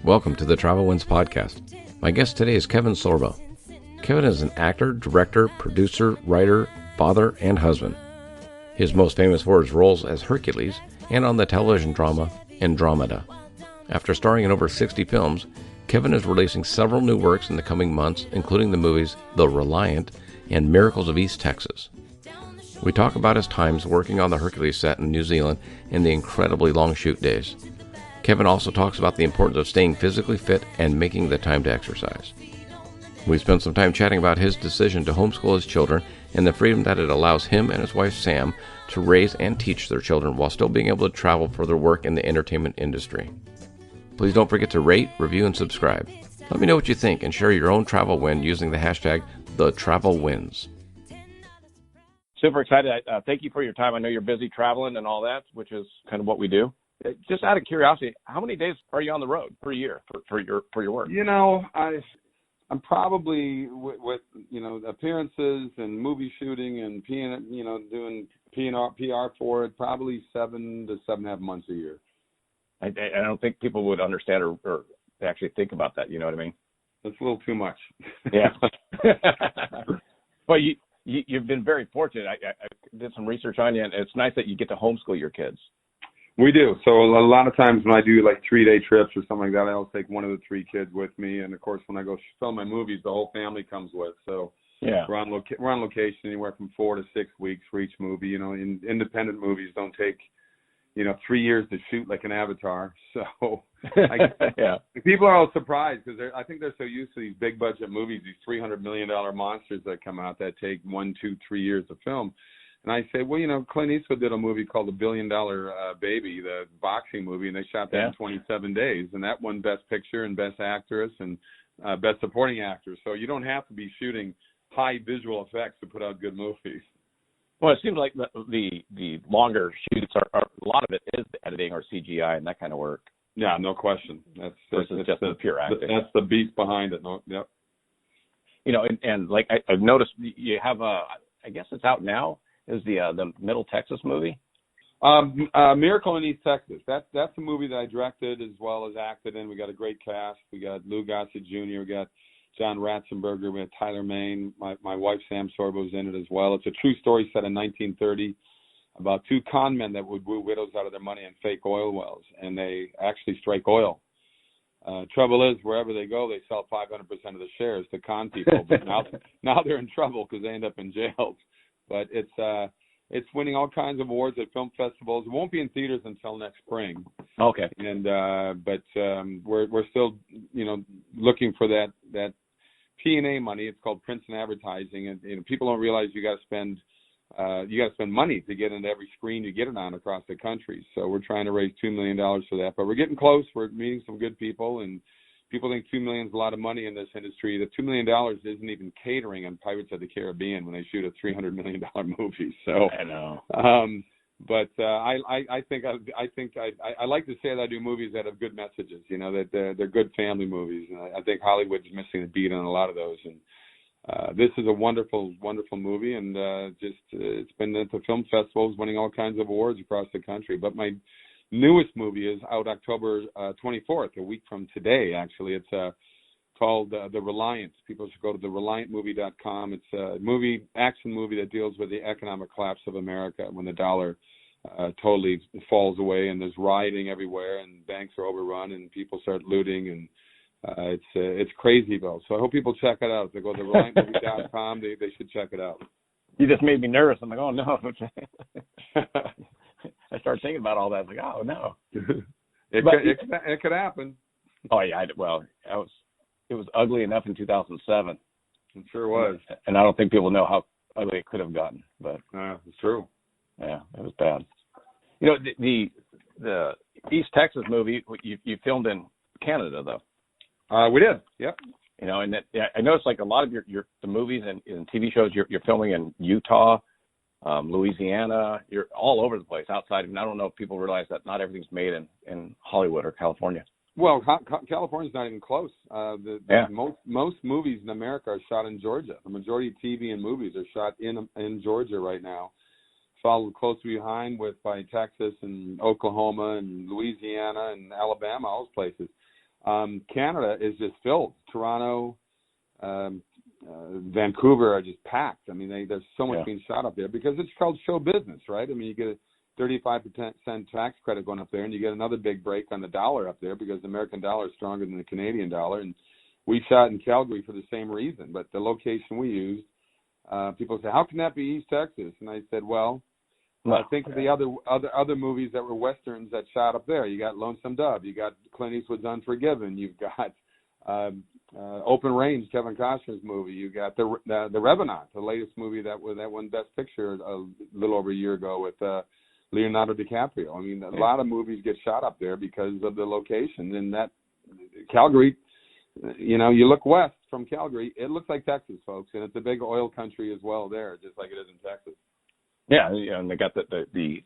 Welcome to the Travel Winds podcast. My guest today is Kevin Sorbo. Kevin is an actor, director, producer, writer, father, and husband. He is most famous for his roles as Hercules and on the television drama Andromeda. After starring in over 60 films, Kevin is releasing several new works in the coming months, including the movies The Reliant and Miracles of East Texas. We talk about his times working on the Hercules set in New Zealand and the incredibly long shoot days. Kevin also talks about the importance of staying physically fit and making the time to exercise. We spent some time chatting about his decision to homeschool his children and the freedom that it allows him and his wife Sam to raise and teach their children while still being able to travel for their work in the entertainment industry. Please don't forget to rate, review, and subscribe. Let me know what you think and share your own travel win using the hashtag #TheTravelWins. Super excited. Thank you for your time. I know you're busy traveling and all that, which is kind of what we do. Just out of curiosity, how many days are you on the road per year for your work? You know, I'm probably with appearances and movie shooting and doing PR for it, probably 7 to 7.5 months a year. I don't think people would understand or actually think about that. You know what I mean? It's a little too much. Yeah. But you've been very fortunate. I did some research on you, and it's nice that you get to homeschool your kids. We do. So a lot of times when I do like 3-day trips or something like that, I always take one of the 3 kids with me. And of course, when I go film my movies, the whole family comes with. So yeah, we're on location anywhere from 4 to 6 weeks for each movie. You know, independent movies don't take 3 years to shoot like an Avatar. So yeah, people are all surprised because I think they're so used to these big budget movies, these $300 million monsters that come out that take 1, 2, 3 years to film. And I say, well, Clint Eastwood did a movie called The $1 Billion Baby, the boxing movie, and they shot that in 27 days. And that won Best Picture and Best Actress and Best Supporting Actor. So you don't have to be shooting high visual effects to put out good movies. Well, it seems like the longer shoots are a lot of it is the editing or CGI and that kind of work. Yeah, no question. That's just the pure acting. That's the beast behind it. No, yep. And like I've noticed, you have I guess it's out now. Is the Middle Texas movie? Miracle in East Texas. That's a movie that I directed as well as acted in. We got a great cast. We got Lou Gossett Jr. We got John Ratzenberger. We got Tyler Main. My wife Sam Sorbo is in it as well. It's a true story set in 1930 about 2 con men that would woo widows out of their money in fake oil wells, and they actually strike oil. Trouble is, wherever they go, they sell 500% of the shares to con people. But now they're in trouble because they end up in jails. But it's winning all kinds of awards at film festivals. It won't be in theaters until next spring. Okay. And but we're still looking for that P&A money. It's called prints and advertising, and people don't realize you got to spend money to get into every screen you get it on across the country. So we're trying to raise $2 million for that, but we're getting close. We're meeting some good people, and people think $2 million is a lot of money in this industry. The $2 million isn't even catering on Pirates of the Caribbean when they shoot a $300 million movie. So I know. But I think I like to say that I do movies that have good messages. That they're good family movies. And I think Hollywood's missing a beat on a lot of those. And this is a wonderful, wonderful movie. And it's been at the film festivals, winning all kinds of awards across the country. But my newest movie is out October 24th, a week from today, actually. It's called The Reliant. People should go to thereliantmovie.com. It's a action movie that deals with the economic collapse of America when the dollar totally falls away and there's rioting everywhere and banks are overrun and people start looting and it's Crazyville. So I hope people check it out. If they go to thereliantmovie.com, they should check it out. You just made me nervous. I'm like, oh no. I started thinking about all that. I was like, oh no. It could happen. Oh yeah. It was ugly enough in 2007. It sure was. And I don't think people know how ugly it could have gotten. But it's true. Yeah, it was bad. The East Texas movie you filmed in Canada though. We did. Yep. And I noticed like a lot of the movies and TV shows you're filming in Utah, Louisiana. You're all over the place outside. And I don't know if people realize that not everything's made in Hollywood or California. Well, California's not even close. Most movies in America are shot in Georgia. The majority of TV and movies are shot in Georgia right now, followed closely behind by Texas and Oklahoma and Louisiana and Alabama, all those places. Canada is just filled. Toronto, Vancouver are just packed. I mean, there's so much being shot up there because it's called show business, right? I mean, you get a 35% tax credit going up there, and you get another big break on the dollar up there because the American dollar is stronger than the Canadian dollar. And we shot in Calgary for the same reason, but the location we used, people say, how can that be East Texas? And I said, well, think of the other movies that were westerns that shot up there. You got Lonesome Dove, you got Clint Eastwood's Unforgiven, you've got Open Range, Kevin Costner's movie, you got the Revenant, the latest movie that won Best Picture a little over a year ago with Leonardo DiCaprio. I mean, a lot of movies get shot up there because of the location. And that Calgary, you know, you look west from Calgary, it looks like Texas, folks, and it's a big oil country as well there, just like it is in Texas. Yeah, and they got the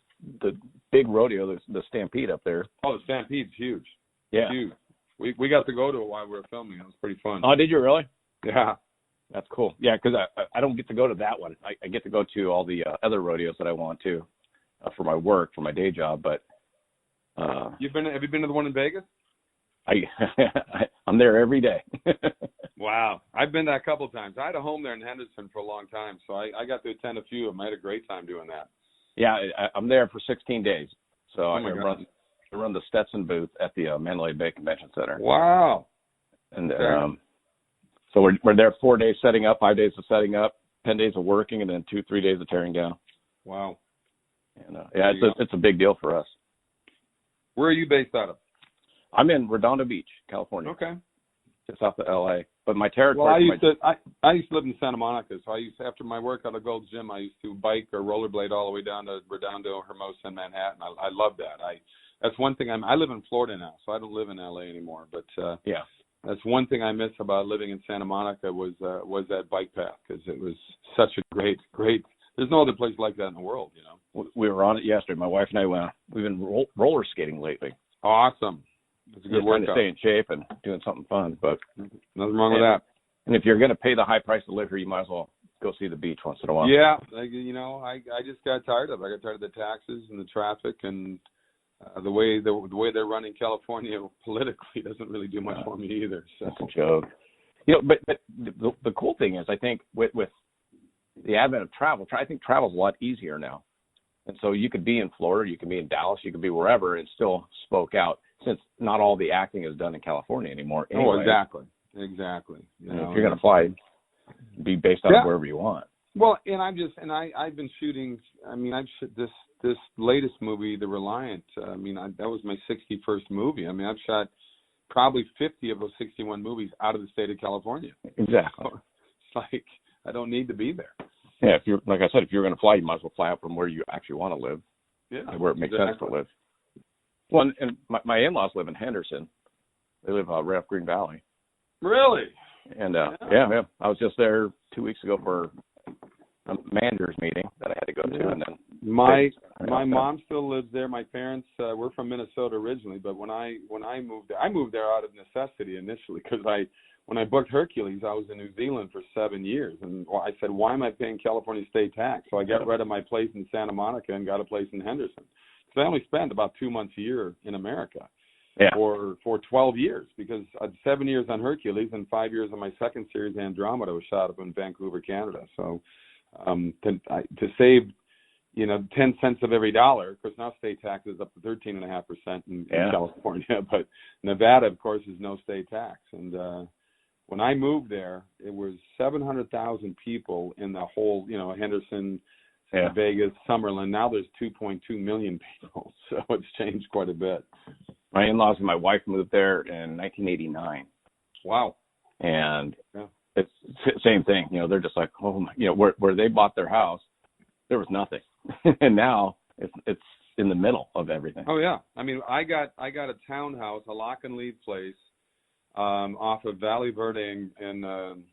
big rodeo, the Stampede up there. Oh, the Stampede's huge. Yeah, huge. We got to go to it while we were filming. It was pretty fun. Oh, did you really? Yeah. That's cool. Yeah, because I don't get to go to that one. I get to go to all the other rodeos that I want to for my work, for my day job. But have you been to the one in Vegas? I'm there every day. Wow. I've been there a couple of times. I had a home there in Henderson for a long time, so I got to attend a few of them. I had a great time doing that. Yeah, I'm there for 16 days. So I run the Stetson booth at the Mandalay Bay Convention Center. Wow. And so we're there 4 days setting up, 5 days of setting up, 10 days of working, and then 2-3 days of tearing down. Wow. And it's a big deal for us. Where are you based out of? I'm in Redondo Beach, California. Okay. Just south of LA. But my territory. Well, I used to live in Santa Monica, so after my work at a Gold's Gym, I used to bike or rollerblade all the way down to Redondo, Hermosa, and Manhattan. I love that. That's one thing. I live in Florida now, so I don't live in LA anymore. But yeah, that's one thing I miss about living in Santa Monica was that bike path, because it was such a great. There's no other place like that in the world, you know. We were on it yesterday. My wife and I we've been roller skating lately. Awesome. It's a good workout. Trying to stay in shape and doing something fun, but nothing wrong with that. And if you're going to pay the high price to live here, you might as well go see the beach once in a while. Yeah, you know, I just got tired of it. I got tired of the taxes and the traffic and the way they're running California politically doesn't really do much for me either. So. That's a joke. You know, but the cool thing is, I think with the advent of travel, I think travel's a lot easier now. And so you could be in Florida, you could be in Dallas, you could be wherever and still spoke out, since not all the acting is done in California anymore. Anyway. Oh, exactly. You know, if you're going to fly, be based on wherever you want. Well, and I've been shooting. I mean, this latest movie, The Reliant. I mean, that was my 61st movie. I mean, I've shot probably 50 of those 61 movies out of the state of California. Exactly. So it's like I don't need to be there. Yeah, if you're like I said, if you're going to fly, you might as well fly out from where you actually want to live. Yeah, where it makes sense to live. Well, and my in-laws live in Henderson. They live right off Green Valley. Really? And yeah, I was just there 2 weeks ago for a manager's meeting that I had to go to, and then my mom still lives there. My parents were from Minnesota originally, but when I moved there, I moved there out of necessity initially, because when I booked Hercules, I was in New Zealand for 7 years, and I said, why am I paying California state tax? So I got rid of my place in Santa Monica and got a place in Henderson. So I only spent about 2 months a year in America. Yeah. For 12 years, because I had 7 years on Hercules and 5 years on my second series, Andromeda, was shot up in Vancouver, Canada. So to save, 10 cents of every dollar, of course now state tax is up to 13.5% in California, but Nevada, of course, is no state tax. And when I moved there, it was 700,000 people in the whole, Henderson, Vegas, Summerlin. Now there's 2.2 million people, so it's changed quite a bit. My in-laws and my wife moved there in 1989. Wow. And it's the same thing. They're just like, where they bought their house, there was nothing. And now it's in the middle of everything. Oh, yeah. I mean, I got a townhouse, a lock and lead place off of Valley Verde and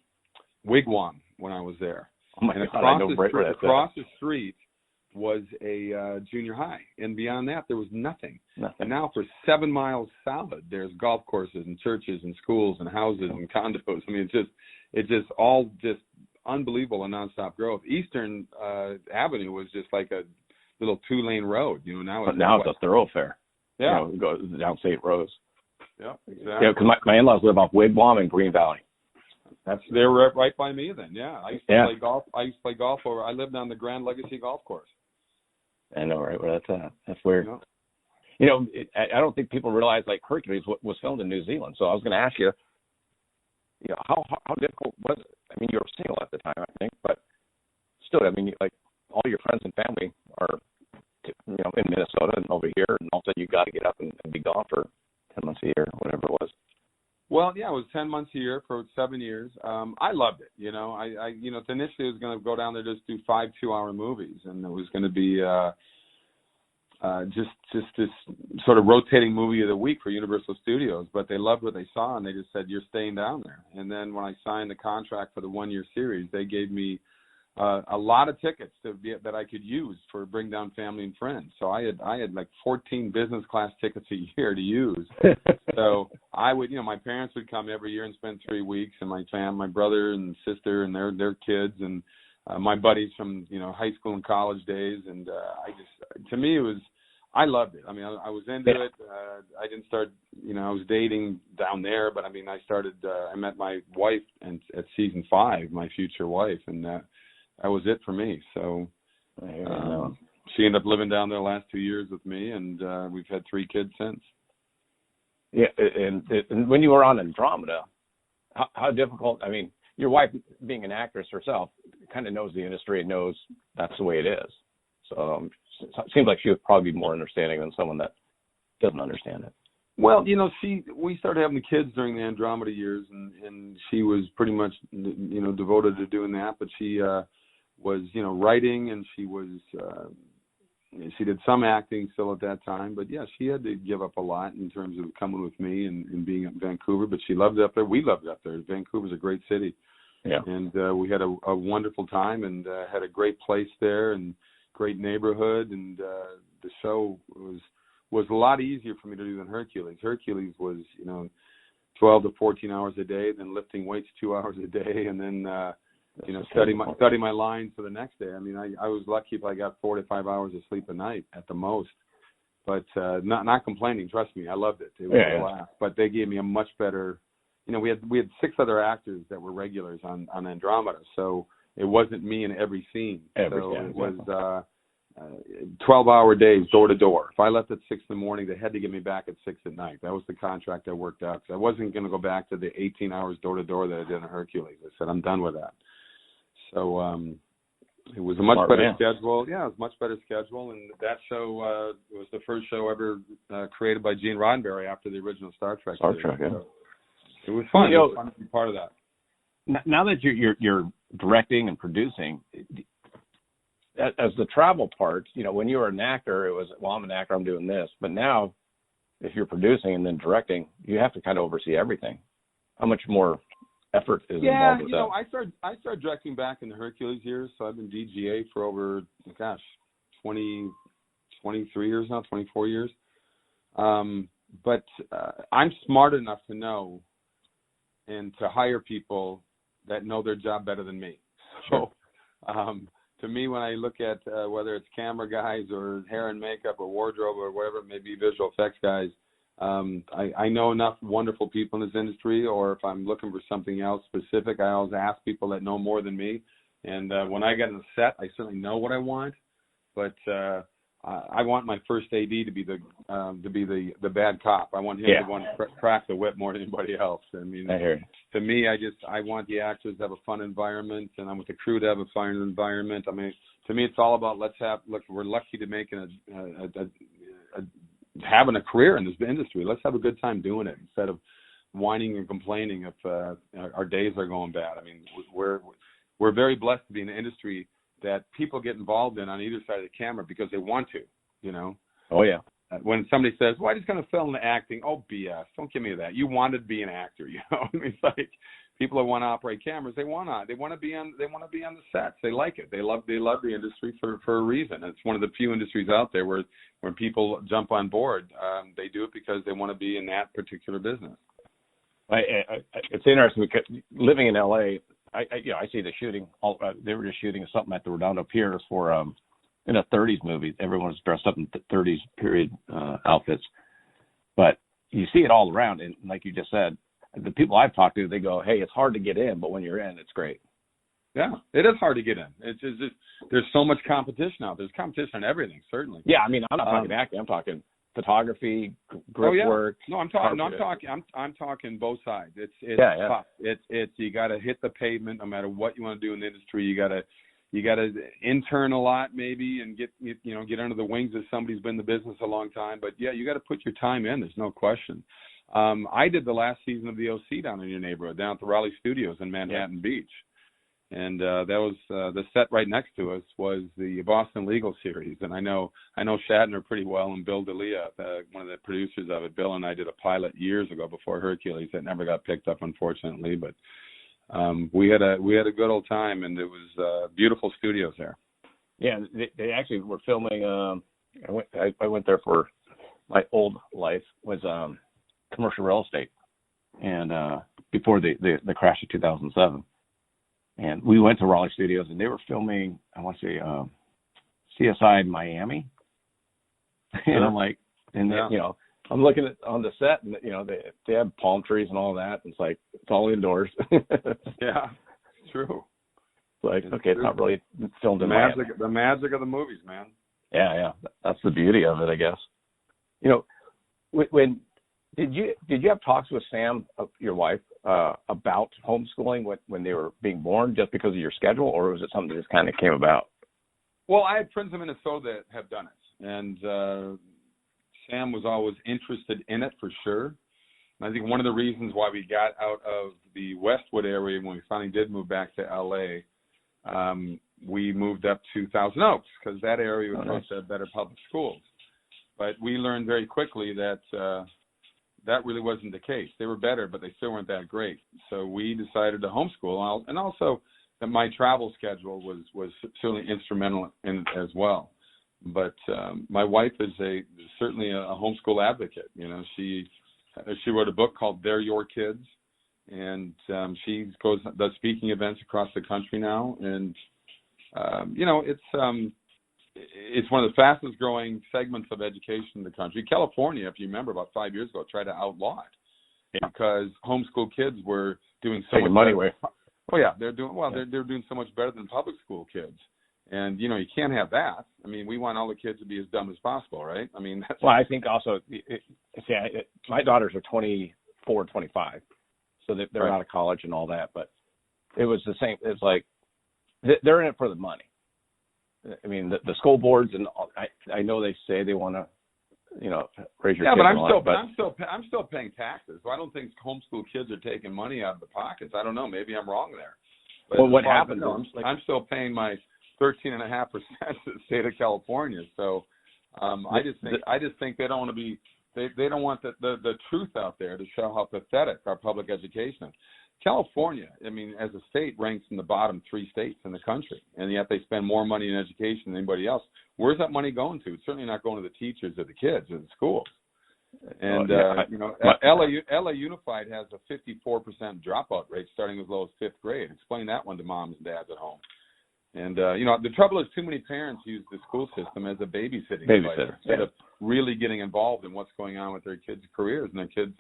Wigwam when I was there. Oh, my and God, across the street was a junior high, and beyond that there was nothing. And now for 7 miles solid, there's golf courses and churches and schools and houses and condos. I mean, it's just all just unbelievable and nonstop growth. Eastern Avenue was just like a little 2-lane road. Now it's a thoroughfare. Yeah, it goes down St. Rose. Yeah, exactly. Yeah, because my in-laws live off Wigwam in Green Valley. They're right by me then. Yeah, I used to play golf. I used to play golf I lived on the Grand Legacy Golf Course. I know, right? Where that's at. That's weird. Yeah. You know, I don't think people realize like Hercules was filmed in New Zealand. So I was going to ask you, you know, how difficult was it? I mean, you were single at the time, I think, but still, I mean, like all your friends and family are, you know, in Minnesota and over here, and also you got to get up and be gone for 10 months a year, whatever it was. Well, yeah, it was 10 months a year for 7 years. I loved it. You know, I initially was going to go down there just do 5 2-hour movies, and it was going to be just this sort of rotating movie of the week for Universal Studios. But they loved what they saw, and they just said, "You're staying down there." And then when I signed the contract for the 1-year series, they gave me a lot of tickets that I could use for bring down family and friends. So I had like 14 business class tickets a year to use. So I would, you know, my parents would come every year and spend 3 weeks, and my brother and sister and their kids, and my buddies from, you know, high school and college days. And to me, I loved it. I mean, I was into it. I didn't start, you know, I was dating down there, but I mean, I met my wife at season 5, my future wife, and that was it for me. So she ended up living down there the last 2 years with me, and we've had 3 kids since. Yeah, and when you were on Andromeda, how difficult, I mean, your wife, being an actress herself, kind of knows the industry and knows that's the way it is. So it seems like she would probably be more understanding than someone that doesn't understand it. Well, you know, we started having the kids during the Andromeda years, and she was pretty much, you know, devoted to doing that, but she was, you know, writing, and she did some acting still at that time, but yeah, she had to give up a lot in terms of coming with me and being in Vancouver, but she loved it up there. We loved it up there. Vancouver's a great city. Yeah. And we had a wonderful time, and had a great place there and great neighborhood, and the show was a lot easier for me to do than Hercules. Hercules was, you know, 12 to 14 hours a day, then lifting weights 2 hours a day, and then you know, study my lines for the next day. I mean, I was lucky if I got 4 to 5 hours of sleep a night at the most, but not complaining. Trust me, I loved it. It was a blast. But they gave me a much better. You know, we had 6 other actors that were regulars on Andromeda, so it wasn't me in every scene. It was 12-hour days, door to door. If I left at 6 in the morning, they had to get me back at 6 at night. That was the contract I worked out. So I wasn't going to go back to the 18 hours door to door that I did in Hercules. I said, I'm done with that. So it was a much better schedule. Yeah, it was a much better schedule. And that show was the first show ever created by Gene Roddenberry after the original Star Trek. Star Trek, yeah. So it was fun. It was fun to be part of that. Now that you're directing and producing, as the travel part, you know, when you were an actor, it was, well, I'm an actor, I'm doing this. But now, if you're producing and then directing, you have to kind of oversee everything. How much more effort is involved with that? Yeah, I started directing back in the Hercules years, so I've been DGA for over, 23 years now, 24 years. But I'm smart enough to know and to hire people that know their job better than me. So, to me, when I look at whether it's camera guys or hair and makeup or wardrobe or whatever it may be, visual effects guys, I know enough wonderful people in this industry, or if I'm looking for something else specific, I always ask people that know more than me. And when I get on the set, I certainly know what I want, but I want my first AD to be the bad cop. I want him to want to crack the whip more than anybody else. I mean, to me, I want the actors to have a fun environment, and I want the crew to have a fun environment. I mean, to me, it's all about we're lucky to make having a career in this industry. Let's have a good time doing it instead of whining and complaining if our days are going bad. I mean, we're very blessed to be in an industry that people get involved in on either side of the camera because they want to, you know. Oh, yeah. When somebody says, well, I just going to fell into acting, oh, BS. Don't give me that. You wanted to be an actor, you know. I mean, it's like people that want to operate cameras, they want to be on the sets. They like it. They love the industry for a reason. It's one of the few industries out there where when people jump on board, they do it because they want to be in that particular business. It's interesting because living in LA, I see the shooting. They were just shooting something at the Redondo Pier for in a 30s movie. Everyone was dressed up in 30s period outfits. But you see it all around. And like you just said, the people I've talked to, they go, hey, it's hard to get in, but when you're in, it's great. Yeah, it is hard to get in. It's just there's so much competition out there. There's competition on everything, certainly. Yeah, I mean, I'm not talking acting. I'm talking photography, grip work. No, I'm talking both sides. It's tough. It's you got to hit the pavement no matter what you want to do in the industry. You got to intern a lot maybe and get under the wings of somebody who's been in the business a long time. But yeah, you got to put your time in. There's no question. I did the last season of the OC down in your neighborhood, down at the Raleigh Studios in Manhattan Beach. And that was the set right next to us was the Boston Legal series, and I know Shatner pretty well, and Bill D'Elia, one of the producers of it. Bill and I did a pilot years ago before Hercules. That never got picked up, unfortunately, but we had a good old time, and it was beautiful studios there. Yeah, they actually were filming. I went there for my old life was commercial real estate, and before the crash of 2007. And we went to Raleigh Studios, and they were filming, I want to say, CSI in Miami. And I'm like, and then, I'm looking at on the set, and they have palm trees and all that. It's like it's all indoors. Yeah, it's true. It's like okay, it's not really filmed in Miami. The magic of the movies, man. Yeah, that's the beauty of it, I guess. When did you have talks with Sam, your wife, about homeschooling when they were being born, just because of your schedule, or was it something that just kind of came about? Well, I had friends in Minnesota that have done it, and Sam was always interested in it for sure. And I think one of the reasons why we got out of the Westwood area when we finally did move back to LA, we moved up to Thousand Oaks because that area was supposed to have better public schools. But we learned very quickly that that really wasn't the case. They were better, but they still weren't that great. So we decided to homeschool, and also that my travel schedule was certainly instrumental in it as well. But my wife is certainly a homeschool advocate. She wrote a book called "They're Your Kids," and she does speaking events across the country now. And it's one of the fastest growing segments of education in the country. California, if you remember, about 5 years ago, tried to outlaw it because homeschool kids were doing so much money better. away. Oh yeah, they're doing so much better than public school kids, and you can't have that. I mean, we want all the kids to be as dumb as possible, right? I mean, I think also, my daughters are 24, 25, so they're out of college and all that. But it was the same. It's like they're in it for the money. I mean, the school boards and all, I know they say they want to, raise your kids. Yeah, but I'm still paying taxes. So I don't think homeschool kids are taking money out of the pockets. I don't know. Maybe I'm wrong there. But well, what happens? I'm still paying my 13.5% to the state of California. So I just think they don't want to be. They don't want the truth out there to show how pathetic our public education is. California, I mean, as a state, ranks in the bottom 3 states in the country, and yet they spend more money in education than anybody else. Where's that money going to? It's certainly not going to the teachers or the kids or the schools. And LA Unified has a 54% dropout rate starting as low as 5th grade. Explain that one to moms and dads at home. And the trouble is, too many parents use the school system as a babysitting device instead of really getting involved in what's going on with their kids' careers and their kids'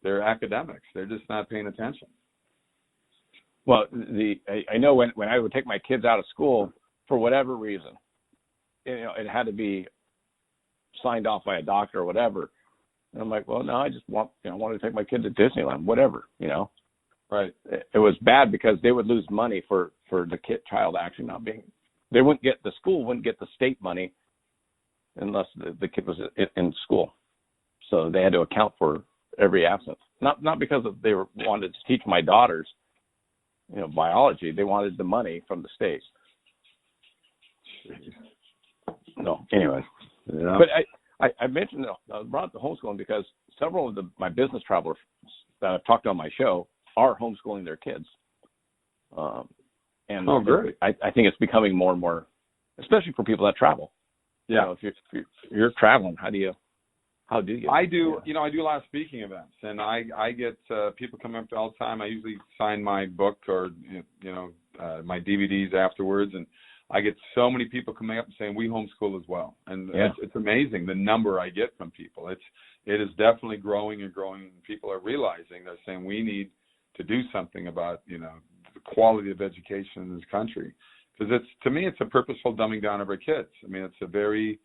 their academics. They're just not paying attention. Well, I know when I would take my kids out of school for whatever reason, it had to be signed off by a doctor or whatever. And I'm like, well, no, I just want to take my kid to Disneyland, whatever, Right. It was bad because they would lose money for the child actually not being. The school wouldn't get the state money unless the kid was in school. So they had to account for every absence. Not because they wanted to teach my daughters, biology. They wanted the money from the state. No, anyway. Yeah. But I mentioned I brought up the homeschooling because several of my business travelers that I've talked on my show are homeschooling their kids. And great. I think it's becoming more and more, especially for people that travel. Yeah. If you're traveling, how do you? I do. I do a lot of speaking events, and I get people coming up to all the time. I usually sign my book or my DVDs afterwards, and I get so many people coming up and saying we homeschool as well, and it's amazing the number I get from people. It is definitely growing and growing. People are realizing, they're saying we need to do something about the quality of education in this country, because to me it's a purposeful dumbing down of our kids. I mean, it's a very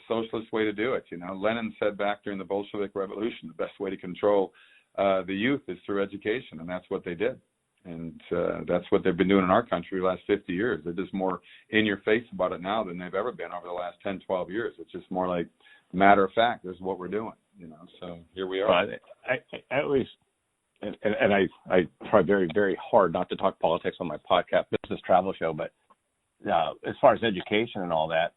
socialist way to do it. Lenin said back during the Bolshevik Revolution, the best way to control the youth is through education, and that's what they did. And that's what they've been doing in our country the last 50 years. They're just more in your face about it now than they've ever been over the last 10, 12 years. It's just more like matter of fact, this is what we're doing, so here we are. Well, I always, and I try very, very hard not to talk politics on my podcast, business travel show, but as far as education and all that,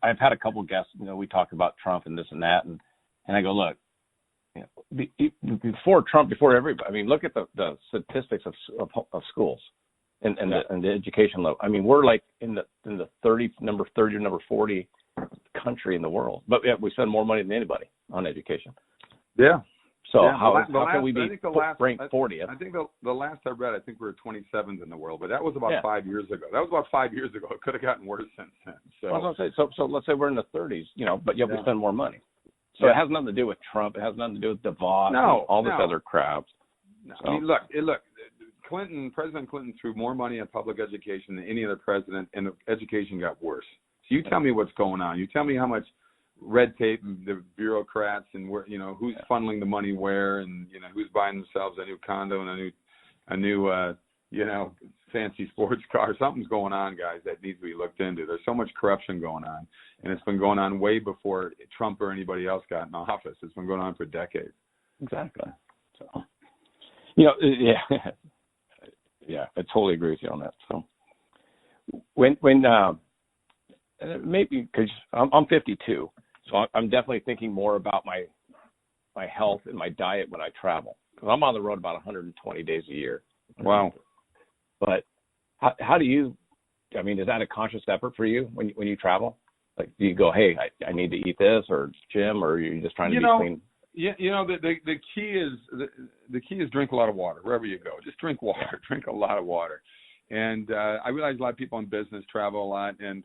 I've had a couple of guests, we talk about Trump and this and that, and I go, look, before Trump, before everybody, I mean, look at the statistics of schools and the education level. I mean, we're like in the number 30 or number 40 country in the world, but yet we spend more money than anybody on education. Yeah. So how can we be ranked 40th? I think the last I read, I think we were 27th in the world, but that was about 5 years ago. That was about 5 years ago. It could have gotten worse since then. So let's say we're in the 30s, but yet we spend more money. So it has nothing to do with Trump. It has nothing to do with DeVos and all this other crap. No. So. I mean, look, President Clinton threw more money at public education than any other president, and the education got worse. So you tell me what's going on. You tell me how much red tape and the bureaucrats and where, who's funneling the money where, and who's buying themselves a new condo and a new fancy sports car. Something's going on, guys, that needs to be looked into. There's so much corruption going on, and it's been going on way before Trump or anybody else got in office. It's been going on for decades. Exactly. So, yeah, I totally agree with you on that. So when maybe because I'm 52, so I'm definitely thinking more about my health and my diet when I travel, because I'm on the road about 120 days a year. Wow. But how do you, I mean, is that a conscious effort for you when you travel? Like, do you go, hey, I need to eat this, or gym, or are you just trying to be clean? Yeah, the key is drink a lot of water wherever you go. Just drink water, drink a lot of water. And I realize a lot of people in business travel a lot, and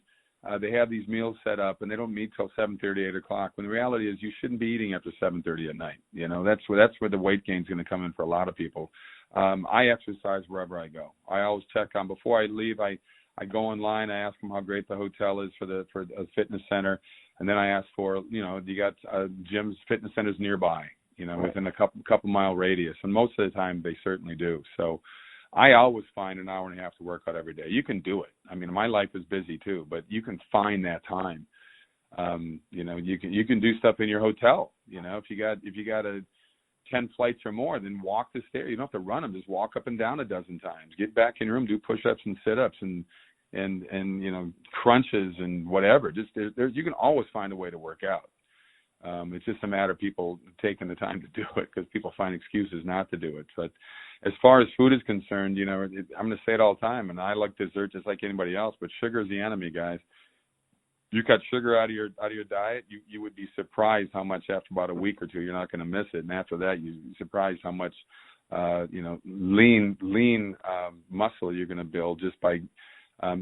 they have these meals set up, and they don't meet till 7:30, 8 o'clock. When the reality is, you shouldn't be eating after 7:30 at night. That's where the weight gain is going to come in for a lot of people. I exercise wherever I go. I always check on before I leave. I go online. I ask them how great the hotel is for a fitness center, and then I ask for do you got gyms, fitness centers nearby, within a couple mile radius, and most of the time they certainly do. So I always find an hour and a half to work out every day. You can do it. I mean, my life is busy too, but you can find that time. You can do stuff in your hotel. If you got 10 flights or more, then walk the stairs. You don't have to run them. Just walk up and down a dozen times. Get back in your room, do push-ups and sit-ups and crunches and whatever. Just you can always find a way to work out. It's just a matter of people taking the time to do it, because people find excuses not to do it. But as far as food is concerned, I'm going to say it all the time, and I like dessert just like anybody else, but sugar is the enemy, guys. You cut sugar out of your diet, you would be surprised how much after about a week or two you're not going to miss it, and after that you'd be surprised how much lean muscle you're going to build just by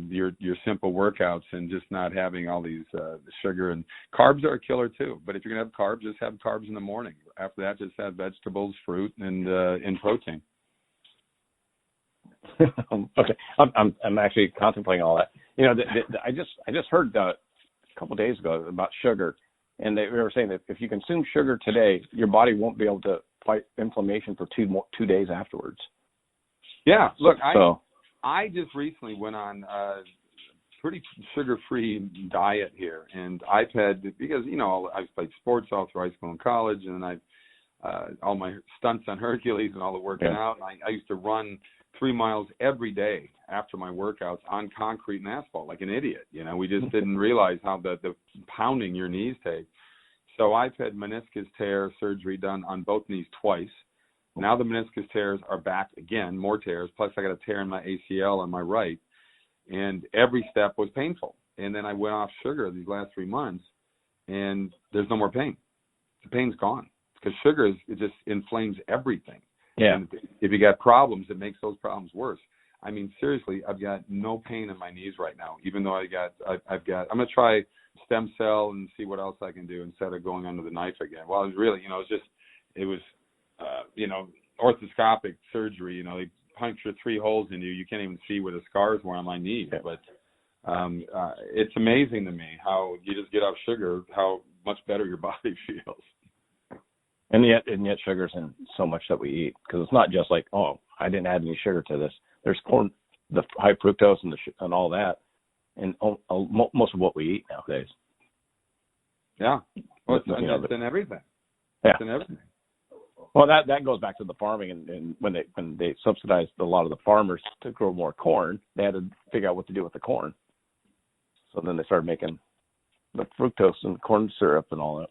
your simple workouts and just not having all these sugar. And carbs are a killer too, but if you're going to have carbs, just have carbs in the morning. After that, just have vegetables, fruit, and protein. Okay, I'm actually contemplating all that. I just heard a couple of days ago about sugar, and they were saying that if you consume sugar today, your body won't be able to fight inflammation for 2 days afterwards. Yeah, look, I just recently went on a pretty sugar-free diet here, and I've had, because I've played sports all through high school and college, and I've all my stunts on Hercules and all the working out. And I used to run 3 miles every day after my workouts on concrete and asphalt like an idiot. We just didn't realize how the pounding your knees take. So I've had meniscus tear surgery done on both knees twice. Now the meniscus tears are back again, more tears. Plus I got a tear in my ACL on my right, and every step was painful. And then I went off sugar these last 3 months, and there's no more pain. The pain's gone, because sugar it just inflames everything. Yeah. And if you got problems, it makes those problems worse. I mean, seriously, I've got no pain in my knees right now, even though I'm going to try stem cell and see what else I can do instead of going under the knife again. Well, it was really, it was orthoscopic surgery. They puncture 3 holes in you. You can't even see where the scars were on my knee. But it's amazing to me how you just get off sugar, how much better your body feels. And yet sugar's in so much that we eat, because it's not just like, oh, I didn't add any sugar to this. There's corn, the high fructose and all that, and most of what we eat nowadays. Yeah, well, it's in everything. Yeah, it's in everything. Well, that goes back to the farming, and when they subsidized a lot of the farmers to grow more corn, they had to figure out what to do with the corn. So then they started making the fructose and corn syrup and all that,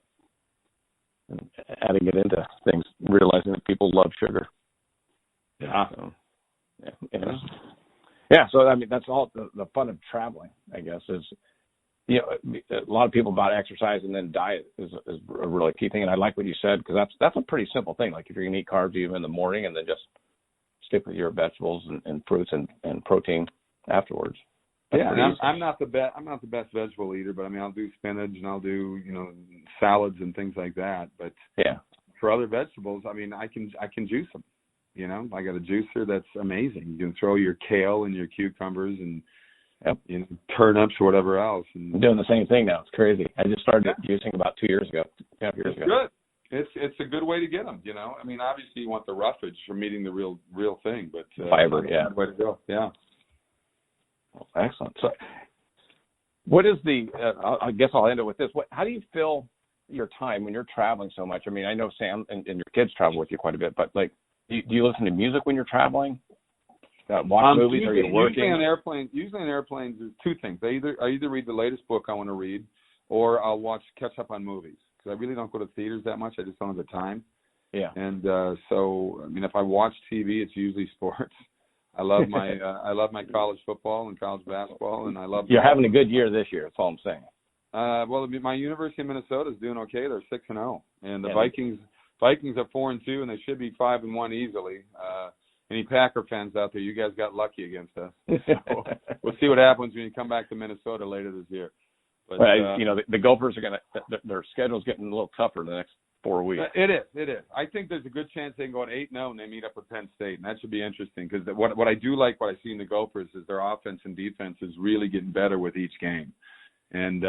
and adding it into things, realizing that people love sugar. Yeah. So, yeah. So I mean, that's all the fun of traveling, I guess, is a lot of people about exercise and then diet is a really key thing. And I like what you said, because that's a pretty simple thing. Like if you're gonna eat carbs, eat them in the morning, and then just stick with your vegetables and fruits and protein afterwards. That's I'm not the best vegetable eater, but I mean, I'll do spinach and I'll do salads and things like that. But for other vegetables, I mean, I can juice them. I got a juicer that's amazing. You can throw your kale and your cucumbers and turnips or whatever else. And I'm doing the same thing now. It's crazy. I just started juicing about 2 years ago. 2.5 years ago. Good. It's a good way to get them. I mean, obviously you want the roughage from eating the real thing, but fiber. That's a good way to go. Yeah. Well, excellent. So, what is I guess I'll end it with this. How do you fill your time when you're traveling so much? I mean, I know Sam and your kids travel with you quite a bit, but like, do you listen to music when you're traveling? Watch movies? Are you working? Usually on airplanes, there's 2 things. I either read the latest book I want to read, or I'll catch up on movies, because I really don't go to theaters that much. I just don't have the time. Yeah. And so, I mean, if I watch TV, it's usually sports. I love my college football and college basketball, and I love. You're having a good year this year. That's all I'm saying. Well, my University of Minnesota is doing okay. They're 6-0, and the Vikings are 4-2, and they should be 5-1 easily. Any Packer fans out there, you guys got lucky against us. So we'll see what happens when you come back to Minnesota later this year. But the Gophers are their schedule's getting a little tougher the next 4 weeks. It is. I think there's a good chance they can go at 8-0 and they meet up with Penn State, and that should be interesting, because what I do like, what I see in the Gophers, is their offense and defense is really getting better with each game. And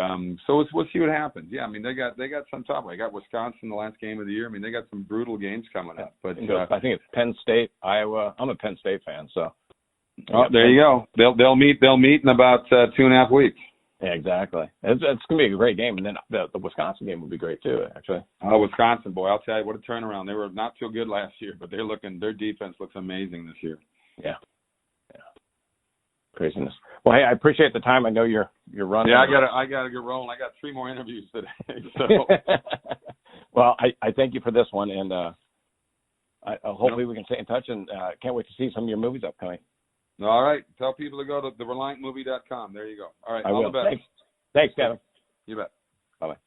so we'll see what happens. Yeah, I mean, they got some top. They got Wisconsin the last game of the year. I mean, they got some brutal games coming up. But I think it's Penn State, Iowa. I'm a Penn State fan, so. Oh, there you go. They'll meet in about 2.5 weeks. Yeah, exactly. It's going to be a great game, and then the Wisconsin game will be great too, actually. Oh, Wisconsin, boy, I'll tell you, what a turnaround. They were not so good last year, but their defense looks amazing this year. Yeah. Craziness. Well, hey, I appreciate the time. I know you're running. Yeah, I gotta get rolling. I got 3 more interviews today. So. Well, I thank you for this one, and hopefully we can stay in touch. And can't wait to see some of your movies upcoming. All right, tell people to go to TheReliantMovie.com. There you go. All right, all the best. Thanks, Kevin. You bet. Bye-bye.